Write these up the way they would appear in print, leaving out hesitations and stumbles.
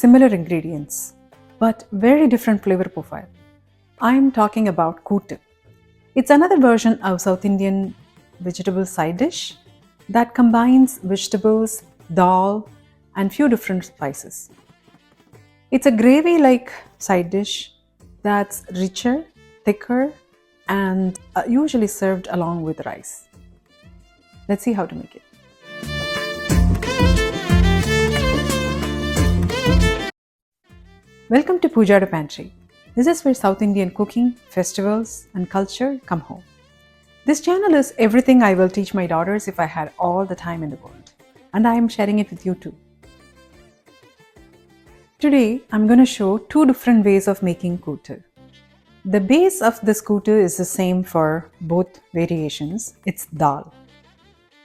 similar ingredients, but very different flavor profile. I'm talking about Koottu. It's another version of South Indian vegetable side dish that combines vegetables, dal, and few different spices. It's a gravy-like side dish that's richer, thicker, and usually served along with rice. Let's see how to make it. Welcome to Pooja to Pantry. This is where South Indian cooking, festivals, and culture come home. This channel is everything I will teach my daughters if I had all the time in the world. And I am sharing it with you too. Today, I'm going to show two different ways of making koottu. The base of this koottu is the same for both variations. It's dal.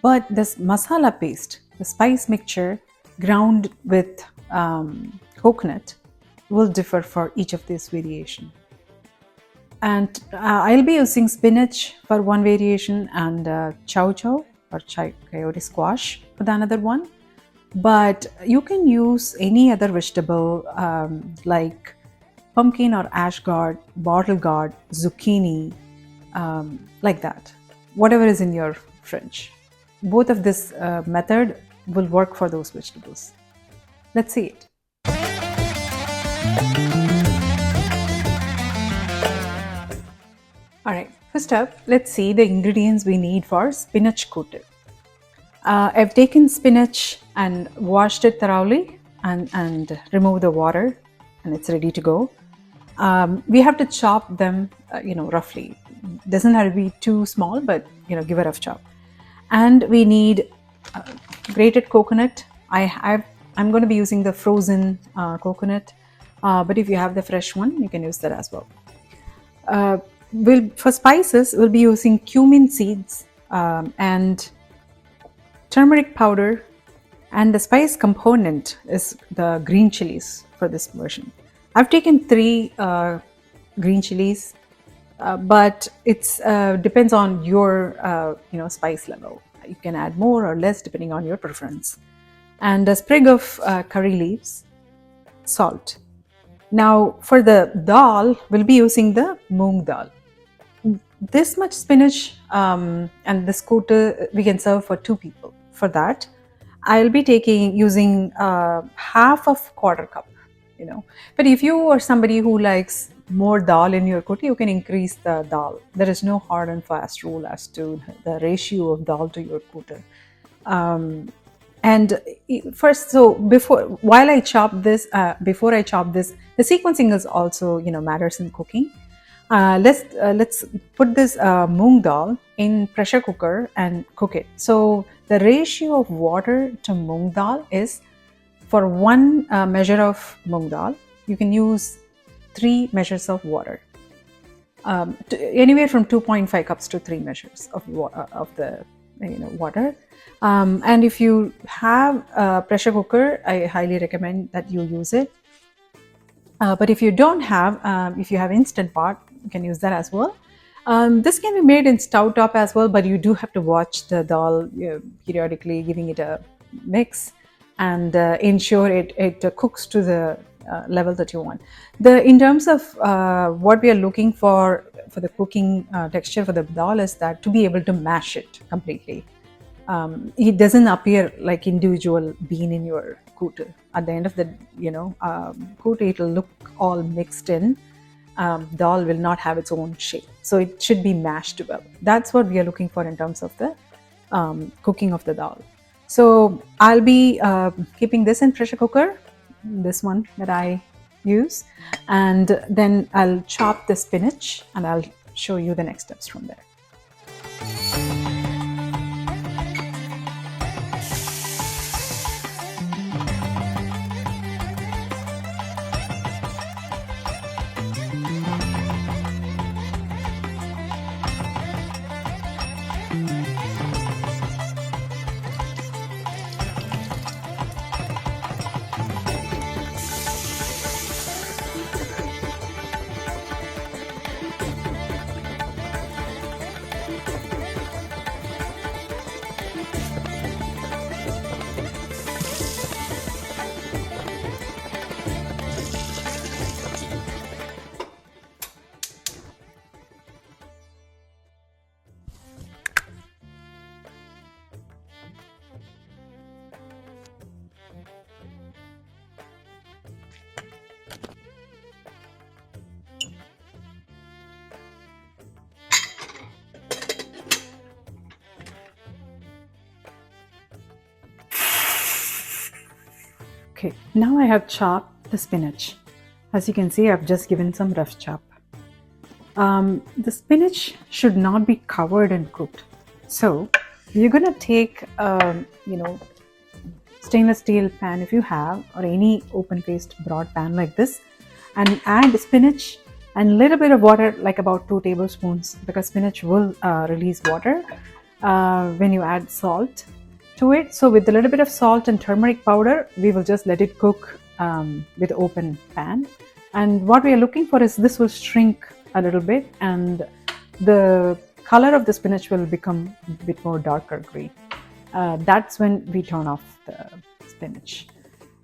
But this masala paste, the spice mixture ground with coconut, will differ for each of these variations. And I'll be using spinach for one variation and chow chow or coyote squash for the another one. But you can use any other vegetable like pumpkin or ash gourd, bottle gourd, zucchini, like that. Whatever is in your fridge. Both of this method will work for those vegetables. Let's see it. Alright, first up, let's see the ingredients we need for spinach koottu. I've taken spinach and washed it thoroughly and removed the water, and it's ready to go. We have to chop them, roughly. Doesn't have to be too small, but give a rough chop. And we need grated coconut. I'm going to be using the frozen coconut, but if you have the fresh one, you can use that as well. For spices, we'll be using cumin seeds and turmeric powder, and the spice component is the green chilies for this version. I've taken 3 green chilies, but it's depends on your spice level. You can add more or less depending on your preference. And a sprig of curry leaves, salt. Now for the dal, we'll be using the moong dal. This much spinach and this koottu we can serve for 2 people. For that, I'll be using half of quarter cup. But if you are somebody who likes more dal in your koottu, you can increase the dal. There is no hard and fast rule as to the ratio of dal to your koottu. And first, so while I chop this, before I chop this, the sequencing is also matters in cooking. Let's put this moong dal in pressure cooker and cook it. So the ratio of water to moong dal is, for 1 measure of moong dal, you can use 3 measures of water. Anywhere from 2.5 cups to 3 measures of the water. And if you have a pressure cooker, I highly recommend that you use it. But if you don't have, if you have Instant Pot, you can use that as well. This can be made in stove top as well, but you do have to watch the dal periodically, giving it a mix and ensure it cooks to the level that you want. In terms of what we are looking for the cooking texture for the dal is that to be able to mash it completely. It doesn't appear like individual bean in your koottu. At the end of the koottu, it will look all mixed in. Dal will not have its own shape, so it should be mashed well. That's what we are looking for in terms of the cooking of the dal. So I'll be keeping this in pressure cooker, this one that I use, and then I'll chop the spinach and I'll show you the next steps from there. Okay, now I have chopped the spinach. As you can see, I've just given some rough chop. The spinach should not be covered and cooked. So you're gonna take, stainless steel pan if you have, or any open faced broad pan like this, and add spinach and little bit of water, like about 2 tablespoons, because spinach will release water when you add salt to it. So with a little bit of salt and turmeric powder, we will just let it cook with open pan. And what we are looking for is this will shrink a little bit, and the color of the spinach will become a bit more darker green. That's when we turn off the spinach.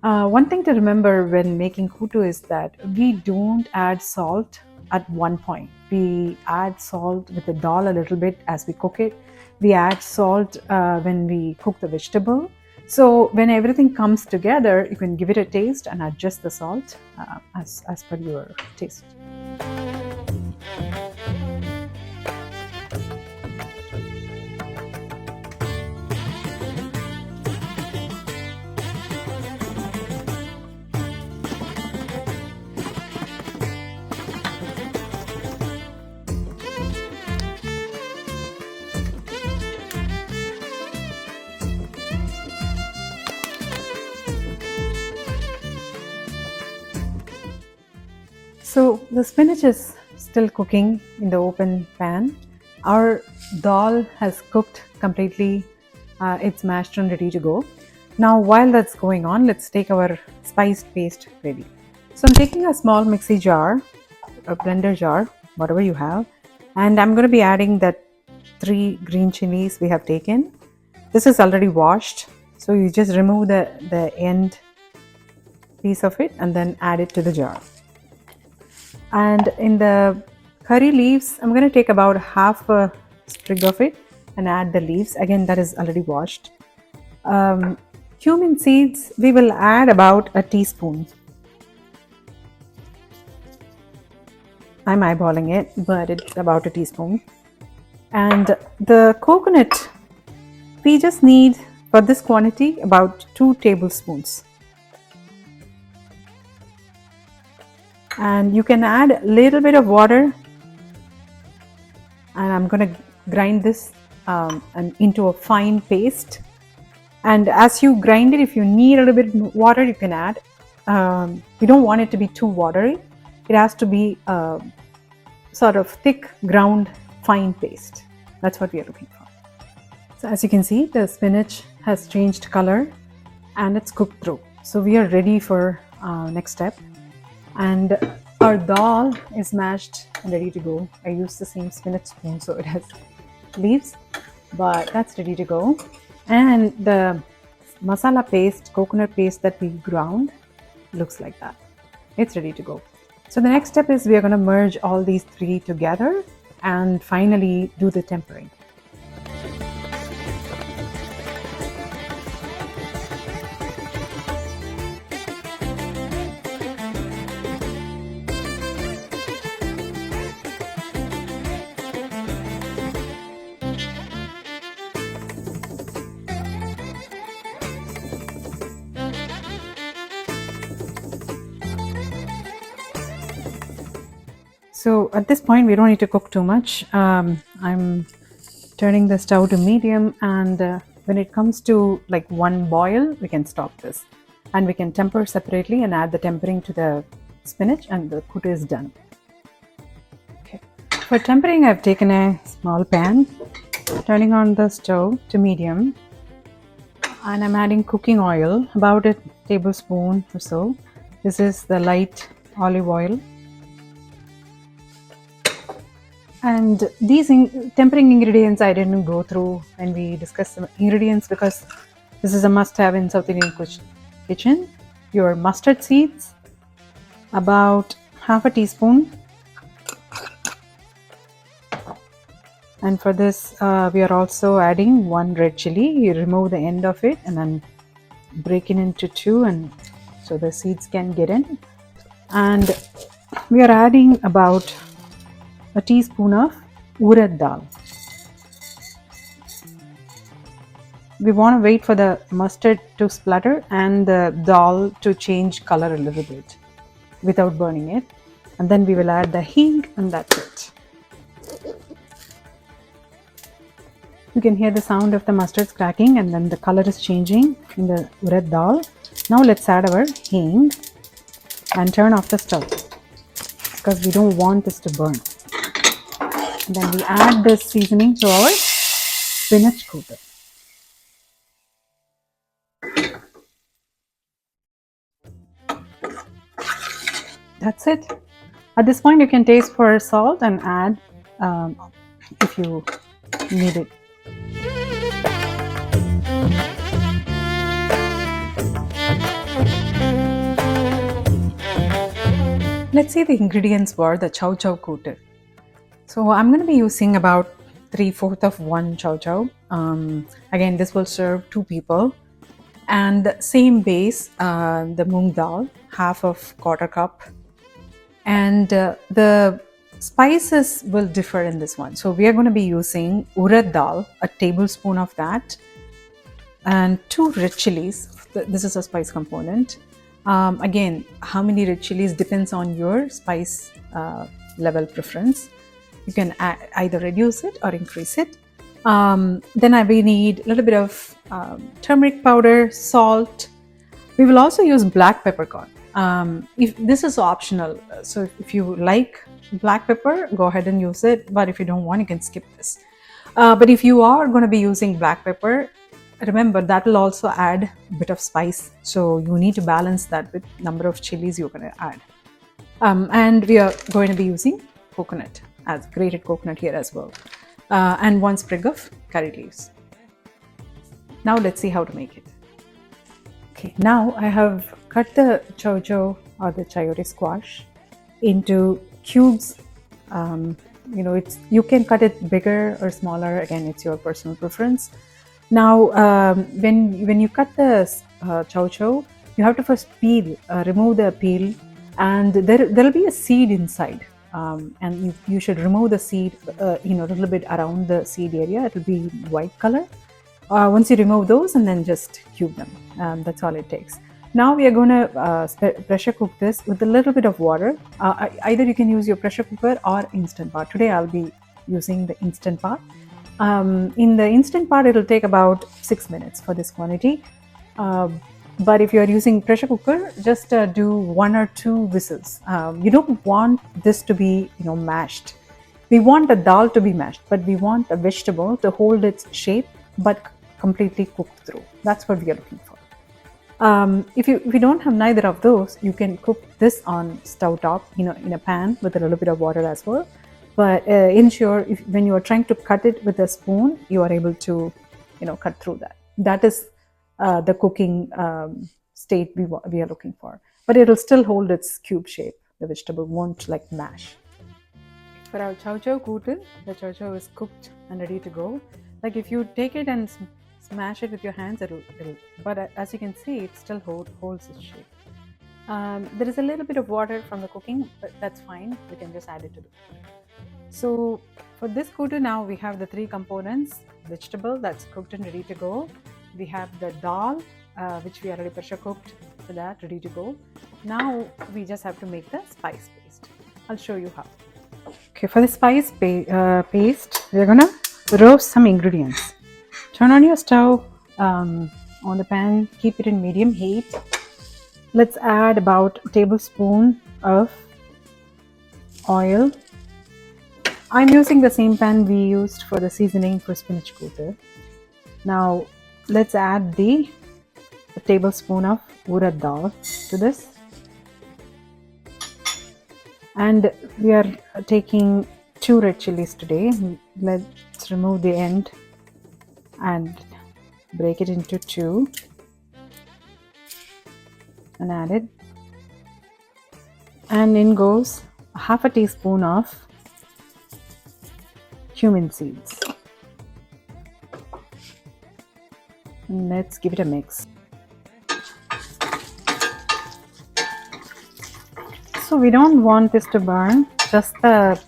One thing to remember when making koottu is that we don't add salt at one point. We add salt with the dal a little bit as we cook it. We add salt when we cook the vegetable. So when everything comes together, you can give it a taste and adjust the salt as per your taste. So the spinach is still cooking in the open pan. Our dal has cooked completely. It's mashed and ready to go. Now while that's going on, let's take our spiced paste ready. So I'm taking a small mixie jar, a blender jar, whatever you have, and I'm going to be adding that 3 green chilies we have taken. This is already washed, so you just remove the end piece of it and then add it to the jar. And in the curry leaves, I'm going to take about half a sprig of it and add the leaves. Again, that is already washed. Cumin seeds, we will add about a teaspoon. I'm eyeballing it, but it's about a teaspoon. And the coconut, we just need for this quantity about 2 tablespoons. And you can add a little bit of water, and I'm going to grind this into a fine paste. And as you grind it, if you need a little bit more water, you can add. You don't want it to be too watery. It has to be sort of thick, ground, fine paste. That's what we are looking for. So as you can see, the spinach has changed color and it's cooked through. So we are ready for next step. And our dal is mashed and ready to go. I used the same spinach spoon, so it has leaves, but that's ready to go. And the masala paste, coconut paste that we ground, looks like that. It's ready to go. So the next step is we are going to merge all these 3 together and finally do the tempering. So at this point, we don't need to cook too much. I'm turning the stove to medium, and when it comes to like 1 boil, we can stop this. And we can temper separately and add the tempering to the spinach, and the koottu is done. Okay. For tempering, I've taken a small pan, turning on the stove to medium, and I'm adding cooking oil, about a tablespoon or so. This is the light olive oil. And these tempering ingredients I didn't go through when we discussed the ingredients, because this is a must-have in South Indian kitchen. Your mustard seeds, about half a teaspoon. And for this, we are also adding 1 red chili. You remove the end of it and then break it into 2, and so the seeds can get in. And we are adding about a teaspoon of urad dal. we want to wait for the mustard to splutter and the dal to change color a little bit without burning it. And then we will add the hing, and that's it. You can hear the sound of the mustards cracking, and then the color is changing in the urad dal. Now let's add our hing and turn off the stove because we don't want this to burn. And then we add this seasoning to our spinach koottu. That's it. At this point, you can taste for salt and add if you need it. Let's see the ingredients for the Chow Chow Koottu. So I'm going to be using about 3/4 of one Chow Chow. Again, this will serve 2 people. And the same base, the moong dal, half of 1/4 cup. And the spices will differ in this one. So we are going to be using urad dal, a tablespoon of that, and 2 red chilies. This is a spice component. Again, how many red chilies depends on your spice level preference. You can either reduce it or increase it. Then we need a little bit of turmeric powder, salt. We will also use black peppercorn. If this is optional, so if you like black pepper, go ahead and use it. But if you don't want, you can skip this. But if you are going to be using black pepper, remember that will also add a bit of spice. So you need to balance that with number of chilies you're going to add. And we are going to be using coconut, as grated coconut here as well. And 1 sprig of curry leaves. Now let's see how to make it. Okay, now I have cut the chow chow or the chayote squash into cubes. You can cut it bigger or smaller. Again, it's your personal preference. Now, when you cut the chow chow, you have to first remove the peel, and there'll be a seed inside. And you should remove the seed, a little bit around the seed area. It will be white color. Once you remove those, and then just cube them. That's all it takes. Now we are going to pressure cook this with a little bit of water. Either you can use your pressure cooker or instant pot. Today I'll be using the instant pot. In the instant pot, it'll take about 6 minutes for this quantity. But if you are using pressure cooker, just do 1 or 2 whistles. You don't want this to be, mashed. We want the dal to be mashed, but we want the vegetable to hold its shape, but completely cooked through. That's what we are looking for. If you don't have neither of those, you can cook this on stove top, in a pan with a little bit of water as well. But ensure when you are trying to cut it with a spoon, you are able to, cut through that. That is the cooking state we are looking for. But it'll still hold its cube shape. The vegetable won't mash. For our Chow Chow Koottu, the Chow Chow is cooked and ready to go. If you take it and smash it with your hands, but as you can see, it still holds its shape. There is a little bit of water from the cooking, but that's fine. We can just add it to the food. So for this koottu, now we have the 3 components: vegetable that's cooked and ready to go. We have the dal, which we already pressure cooked, for that ready to go. Now we just have to make the spice paste. I'll show you how. Okay, for the spice paste, we're gonna roast some ingredients. Turn on your stove on the pan, keep it in medium heat. Let's add about a tablespoon of oil. I'm using the same pan we used for the seasoning for spinach koottu. Now let's add a tablespoon of urad dal to this. And we are taking 2 red chilies today. Let's remove the end and break it into 2 and add it. And in goes half a teaspoon of cumin seeds. And let's give it a mix. So we don't want this to burn, just the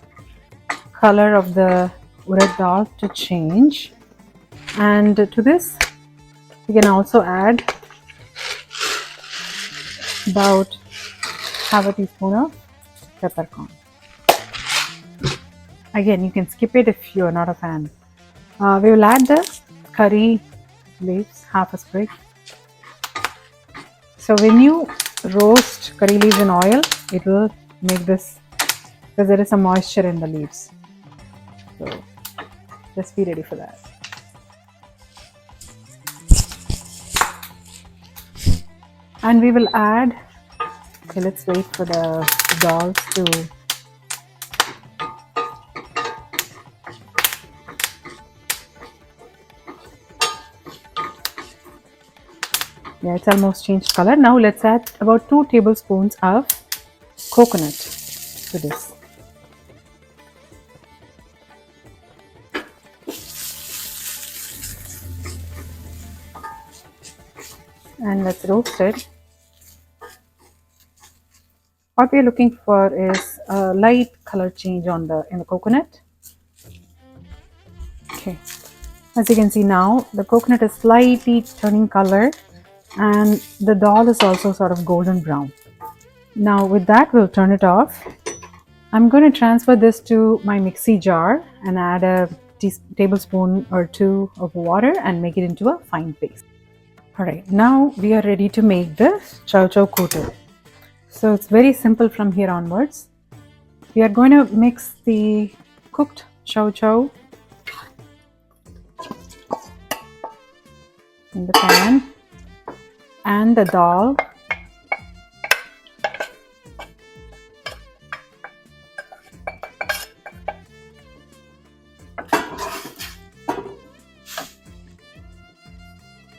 color of the urad dal to change. And to this, You can also add about half a teaspoon of peppercorn. Again, you can skip it if you are not a fan. We will add the curry leaves, half a sprig. So when you roast curry leaves in oil, it will make this, because there is some moisture in the leaves. So just be ready for that. And we will add, okay, let's wait for the dolls to yeah, it's almost changed color. Now let's add about 2 tablespoons of coconut to this. And let's roast it. What we are looking for is a light color change in the coconut. Okay, as you can see now, the coconut is slightly turning color, and the dal is also sort of golden brown. Now with that, we'll turn it off. I'm going to transfer this to my mixie jar and add a tablespoon or 2 of water and make it into a fine paste. Alright, now we are ready to make the Chow Chow Koottu. So it's very simple from here onwards. We are going to mix the cooked Chow Chow in the pan and the dal.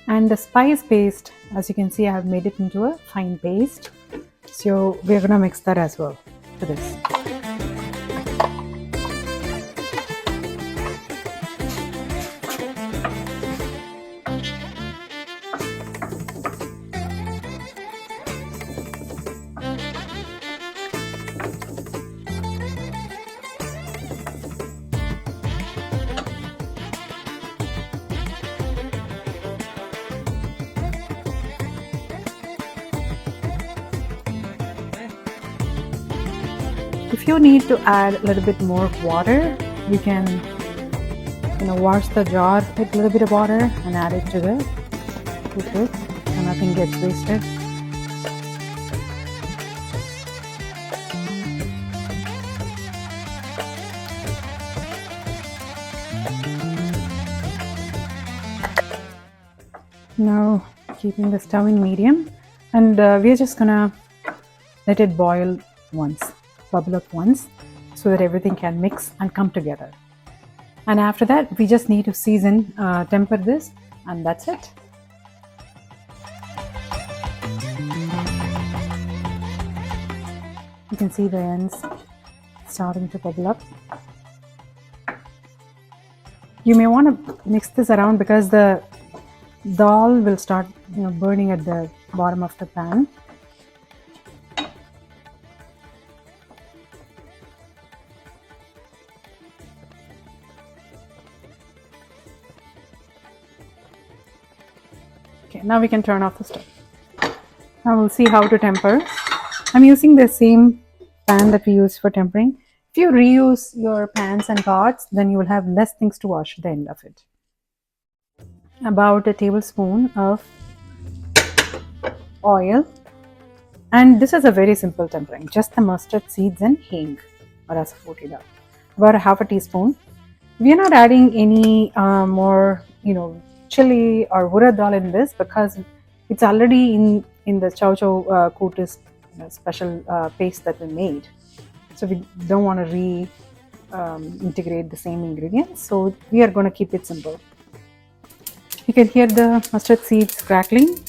And the spice paste, as you can see, I have made it into a fine paste. So we're going to mix that as well to this. If you need to add a little bit more water, you can wash the jar with a little bit of water and add it to the liquid so nothing gets wasted. Now keeping the stove in medium, and we are just gonna let it boil once. Bubble up once so that everything can mix and come together. And after that, we just need to season, temper this, and that's it. You can see the ends starting to bubble up. You may want to mix this around because the dal will start burning at the bottom of the pan. Okay, now we can turn off the stove. Now we'll see how to temper. I'm using the same pan that we use for tempering. If you reuse your pans and pots, then you will have less things to wash at the end of it. About a tablespoon of oil. And this is a very simple tempering, just the mustard seeds and hing or asafoetida. About a half a teaspoon. We are not adding any more, chili or urad dal in this because it's already in the Chow Chow Koottu special paste that we made. So we don't want to integrate the same ingredients. So we are going to keep it simple. You can hear the mustard seeds crackling.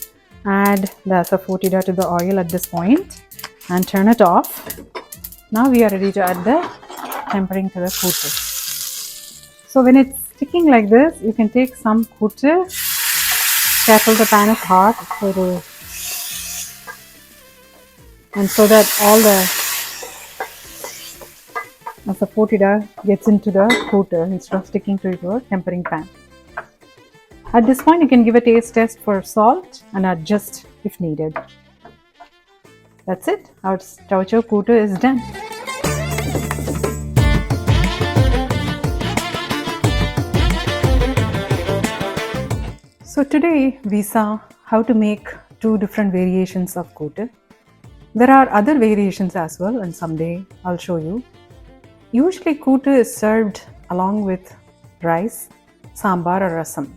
Add the asafoetida to the oil at this point and turn it off. Now we are ready to add the tempering to the koottu. So when it's sticking like this, you can take some koottu. Careful, the pan is hot, and so that all the asafoetida gets into the koottu instead of sticking to your tempering pan. At this point, you can give a taste test for salt and adjust if needed. That's it. Our Chow Chow Koottu is done. So today we saw how to make two different variations of koottu. There are other variations as well, and someday I'll show you. Usually koottu is served along with rice, sambar or rasam.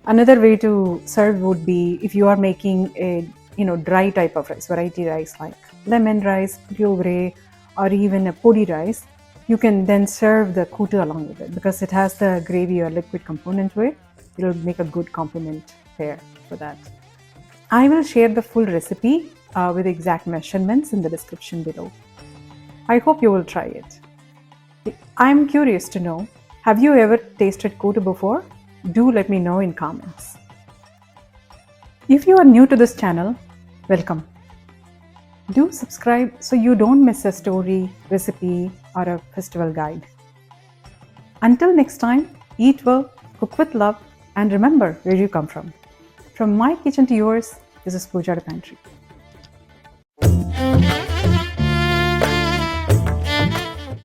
Another way to serve would be if you are making a dry type of rice, variety rice like lemon rice, puree, or even a podi rice. You can then serve the koottu along with it because it has the gravy or liquid component to it. It will make a good complement pair for that. I will share the full recipe with exact measurements in the description below. I hope you will try it. I'm curious to know, have you ever tasted koottu before? Do let me know in comments. If you are new to this channel, welcome. Do subscribe so you don't miss a story, recipe, or a festival guide. Until next time, eat well, cook with love, and remember where you come from. From my kitchen to yours, this is Pooja the Pantry.